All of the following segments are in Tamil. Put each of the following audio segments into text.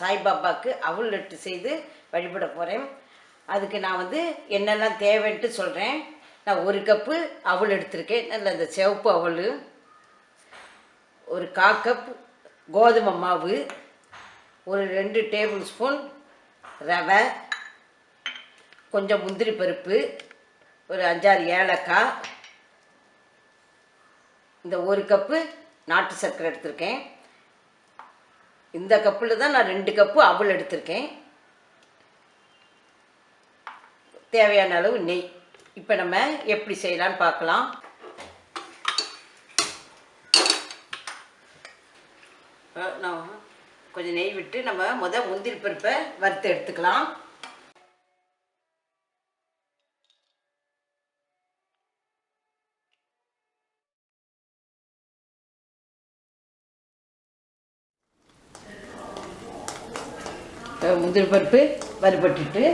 சாய்பாபாவுக்கு அவல் லட்டு செய்து வழிபட போகிறேன். அதுக்கு நான் என்னெல்லாம் தேவைன்ட்டு சொல்கிறேன். நான் 1 கப்பு அவல் எடுத்திருக்கேன். நல்ல இந்த சிவப்பு அவல், ஒரு 1/4 கப் கோதுமை மாவு, ஒரு 2 டேபிள் ஸ்பூன் ரவை, கொஞ்சம் முந்திரி பருப்பு, ஒரு 5-6 ஏலக்காய், இந்த 1 கப்பு நாட்டு சர்க்கரை எடுத்திருக்கேன். இந்த கப்பில் தான் நான் 2 கப்பு அவல் எடுத்திருக்கேன். தேவையான அளவு நெய். இப்போ நம்ம எப்படி செய்யலான்னு பார்க்கலாம். நான் கொஞ்சம் நெய் விட்டு நம்ம முந்திரி பருப்பை வறுத்து எடுத்துக்கலாம். முந்திரி பருப்பு வறுபட்டுட்டு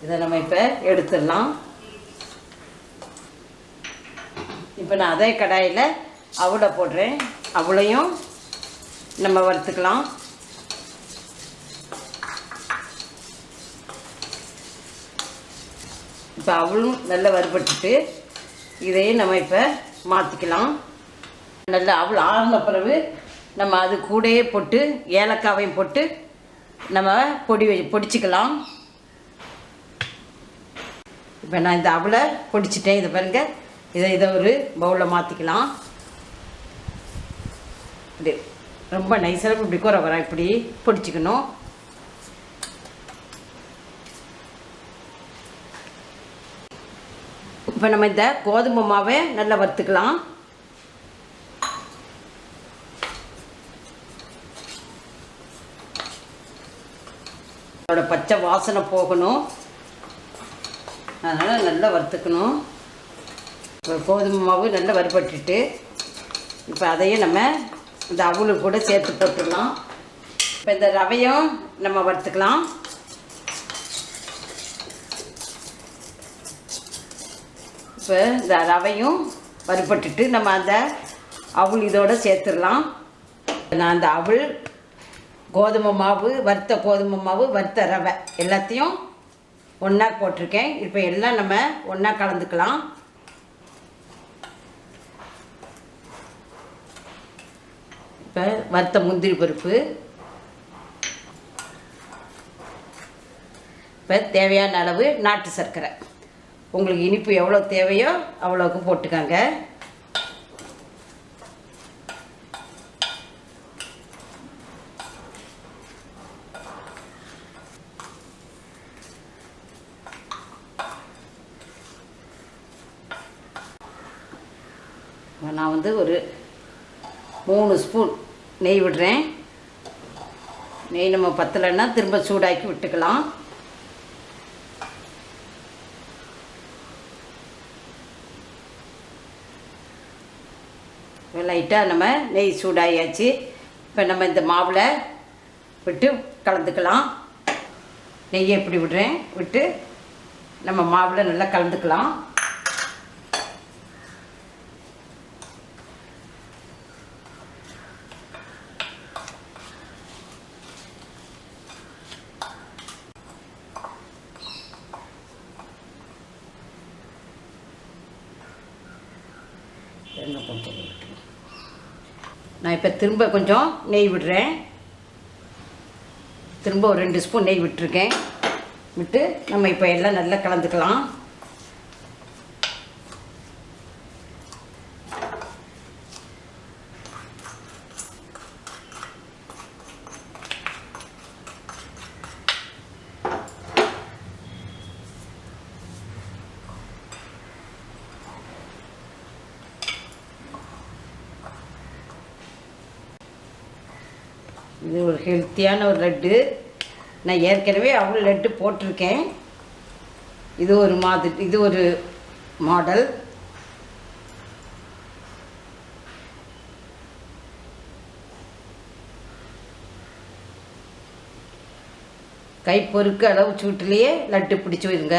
இதை நம்ம இப்போ எடுத்துடலாம். இப்போ நான் அதே கடாயில் அவலை போடுறேன். அவளையும் நம்ம வறுத்துக்கலாம். இப்போ அவளும் நல்லா வறுபட்டுட்டு இதையும் நம்ம இப்போ மாற்றிக்கலாம். நல்லா அவள் ஆறின பிறகு நம்ம அது கூடயே போட்டு ஏலக்காவையும் போட்டு நம்ம பொடிச்சிக்கலாம். இப்போ நான் இந்த அவலை பொடிச்சிட்டேன். இதை பாருங்கள். இதை ஒரு பவுலில் மாற்றிக்கலாம். இப்படி ரொம்ப நைஸாக இப்படி கூற வர இப்படி பொடிச்சிக்கணும். இப்போ நம்ம இந்த கோதுமை மாவை நல்லா வறுத்துக்கலாம். அதோட பச்சை வாசனை போகணும். அதனால் நல்லா வறுத்துக்கணும். இப்போ கோதுமை மாவு நல்லா வறுபட்டுட்டு இப்போ அதையும் நம்ம இந்த அவலு கூட சேர்த்து போட்டுடலாம். இப்போ இந்த ரவையும் நம்ம வறுத்துக்கலாம். இப்போ இந்த ரவையும் வறுபட்டுட்டு நம்ம அந்த அவல் இதோடு சேர்த்துடலாம். நான் அந்த அவல், கோதுமை மாவு, வறுத்த கோதுமை மாவு, வறுத்த ரவை எல்லாத்தையும் ஒன்றா போட்டிருக்கேன். இப்போ எல்லாம் நம்ம ஒன்றா கலந்துக்கலாம். இப்போ வறுத்த முந்திரி பருப்பு, இப்போ தேவையான அளவு நாட்டு சர்க்கரை. உங்களுக்கு இனிப்பு எவ்வளோ தேவையோ அவ்வளோக்கு போட்டுக்காங்க. நான் ஒரு 3 ஸ்பூன் நெய் விடுறேன். நெய் நம்ம பத்தலைன்னா திரும்ப சூடாக்கி விட்டுக்கலாம். லைட்டாக நம்ம நெய் சூடாகியாச்சு. இப்போ நம்ம இந்த மாவில் விட்டு கலந்துக்கலாம். நெய்யை எப்படி விடுறேன், விட்டு நம்ம மாவில் நல்லா கலந்துக்கலாம். நான் இப்போ திரும்ப கொஞ்சம் நெய் விடுறேன். திரும்ப ஒரு 2 ஸ்பூன் நெய் விட்டுருக்கேன். விட்டு நம்ம இப்போ எல்லாம் நல்லா கலந்துக்கலாம். இது ஒரு ஹெல்த்தியான ஒரு லட்டு. நான் ஏற்கனவே அவ்வளோ லட்டு போட்டிருக்கேன். இது ஒரு மாடல். கை பொறுக்க அளவு சூட்டிலேயே லட்டு பிடிச்சி வைங்க.